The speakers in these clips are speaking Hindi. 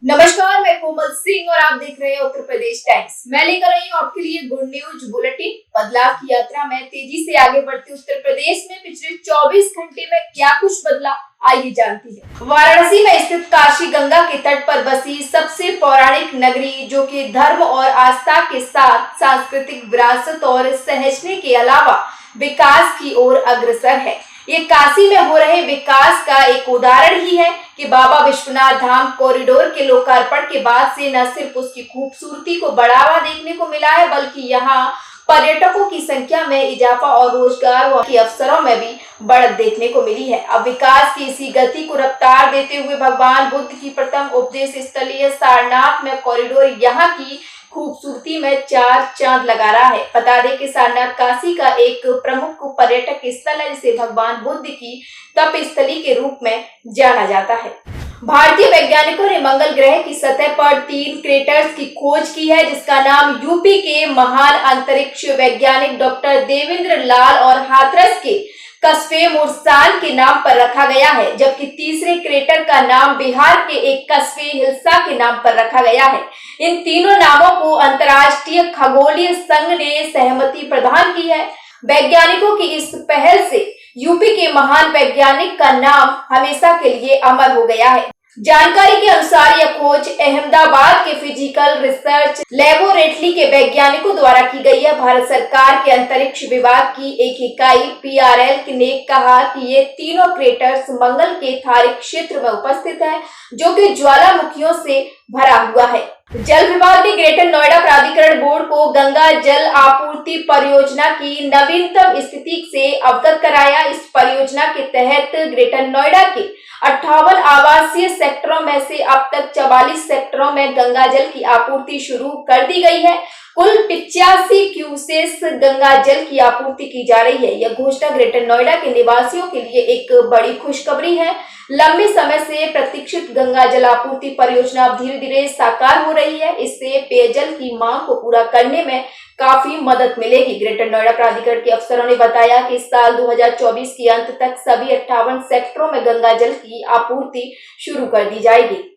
नमस्कार, मैं कोमल सिंह और आप देख रहे हैं उत्तर प्रदेश टाइम्स। मैं लेकर आई हूँ आपके लिए गुड न्यूज बुलेटिन। बदलाव की यात्रा में तेजी से आगे बढ़ते उत्तर प्रदेश में पिछले 24 घंटे में क्या कुछ बदला, आइए जानती है। वाराणसी में स्थित काशी गंगा के तट पर बसी सबसे पौराणिक नगरी, जो कि धर्म और आस्था के साथ सांस्कृतिक विरासत और सहेजने के अलावा विकास की ओर अग्रसर है। ये काशी में हो रहे विकास का एक उदाहरण ही है कि बाबा विश्वनाथ धाम कॉरिडोर के लोकार्पण के बाद से न सिर्फ उसकी खूबसूरती को बढ़ावा देखने को मिला है, बल्कि यहाँ पर्यटकों की संख्या में इजाफा और रोजगार के अवसरों में भी बढ़त देखने को मिली है। अब विकास की इसी गति को रफ्तार देते हुए भगवान बुद्ध की प्रथम उपदेश स्थलीय सारनाथ में कॉरिडोर यहाँ की खूबसूरती में चार चांद लगा रहा है। बता दें कि सारनाथ काशी का एक प्रमुख पर्यटक स्थल है, जिसे भगवान बुद्ध की तप स्थली के रूप में जाना जाता है। भारतीय वैज्ञानिकों ने मंगल ग्रह की सतह पर 3 क्रेटर्स की खोज की है, जिसका नाम यूपी के महान अंतरिक्ष वैज्ञानिक डॉक्टर देवेंद्र लाल और हाथरस के कस्बे मुरसान के नाम पर रखा गया है, जबकि तीसरे क्रेटर का नाम बिहार के एक कस्बे हिल्सा के नाम पर रखा गया है। इन तीनों नामों को अंतर्राष्ट्रीय खगोलीय संघ ने सहमति प्रदान की है। वैज्ञानिकों की इस पहल से यूपी के महान वैज्ञानिक का नाम हमेशा के लिए अमर हो गया है। जानकारी के अनुसार यह खोज अहमदाबाद के फिजिकल रिसर्च लेबोरेटरी के वैज्ञानिकों द्वारा की गई है। भारत सरकार के अंतरिक्ष विभाग की एक इकाई PRL ने कहा कि ये तीनों क्रेटर्स मंगल के थारिक क्षेत्र में उपस्थित है, जो कि ज्वालामुखियों से भरा हुआ है। जल विभाग ने ग्रेटर नोएडा प्राधिकरण बोर्ड को गंगा जल आपूर्ति परियोजना की नवीनतम स्थिति से अवगत कराया। इस परियोजना के तहत ग्रेटर नोएडा के 58 आवासीय सेक्टरों में से अब तक 44 सेक्टरों में गंगा जल की आपूर्ति शुरू कर दी गई है। कुल 85 क्यूसेस गंगा जल की आपूर्ति की जा रही है। यह घोषणा ग्रेटर नोएडा के निवासियों के लिए एक बड़ी खुशखबरी है। लंबे समय से प्रतीक्षित गंगा जल आपूर्ति परियोजना अब धीरे धीरे साकार हो रही है। इससे पेयजल की मांग को पूरा करने में काफी मदद मिलेगी। ग्रेटर नोएडा प्राधिकरण के अफसरों ने बताया कि इस साल 2024 के अंत तक सभी 58 सेक्टरों में गंगा जल की आपूर्ति शुरू कर दी जाएगी।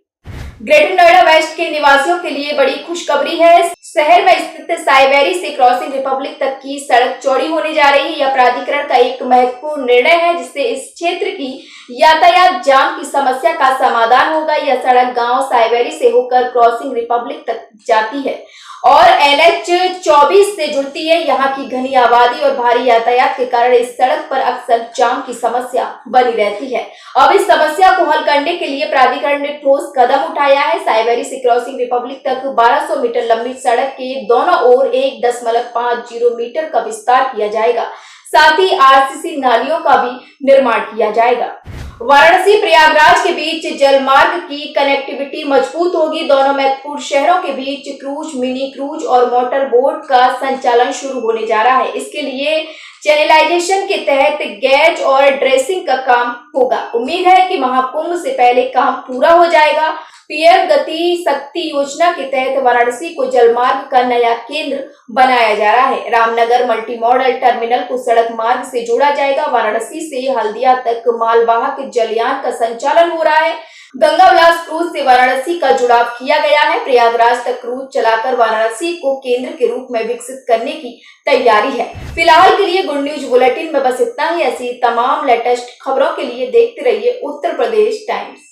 ग्रेटर नोएडा वेस्ट के निवासियों के लिए बड़ी खुशखबरी है। शहर में स्थित साइबेरी से क्रॉसिंग रिपब्लिक तक की सड़क चौड़ी होने जा रही है। यह प्राधिकरण का एक महत्वपूर्ण निर्णय है, जिससे इस क्षेत्र की यातायात जाम की समस्या का समाधान होगा। यह सड़क गांव साइबेरी से होकर क्रॉसिंग रिपब्लिक तक जाती है और NH 24 से जुड़ती है। यहाँ की घनी आबादी और भारी यातायात के कारण इस सड़क पर अक्सर जाम की समस्या बनी रहती है। अब इस समस्या को हल करने के लिए प्राधिकरण ने ठोस कदम उठाया है। साइबेरी से क्रॉसिंग रिपब्लिक तक 1200 मीटर लंबी सड़क के दोनों ओर 1.50 मीटर का विस्तार किया जाएगा। साथ ही RCC नालियों का भी निर्माण किया जाएगा। वाराणसी प्रयागराज के बीच जल मार्ग की कनेक्टिविटी मजबूत होगी। दोनों महत्वपूर्ण शहरों के बीच क्रूज, मिनी क्रूज और मोटर बोट का संचालन शुरू होने जा रहा है। इसके लिए चैनलाइजेशन के तहत गैज और ड्रेसिंग का काम होगा। उम्मीद है कि महाकुंभ से पहले काम पूरा हो जाएगा। पीएम गति शक्ति योजना के तहत वाराणसी को जलमार्ग का नया केंद्र बनाया जा रहा है। रामनगर मल्टी मॉडल टर्मिनल को सड़क मार्ग से जोड़ा जाएगा। वाराणसी से हल्दिया तक मालवाहक जलयान का संचालन हो रहा है। गंगा विलास क्रूज से वाराणसी का जुड़ाव किया गया है। प्रयागराज तक क्रूज चलाकर वाराणसी को केंद्र के रूप में विकसित करने की तैयारी है। फिलहाल के लिए गुड न्यूज बुलेटिन में बस इतना ही। ऐसी तमाम लेटेस्ट खबरों के लिए देखते रहिए उत्तर प्रदेश टाइम्स।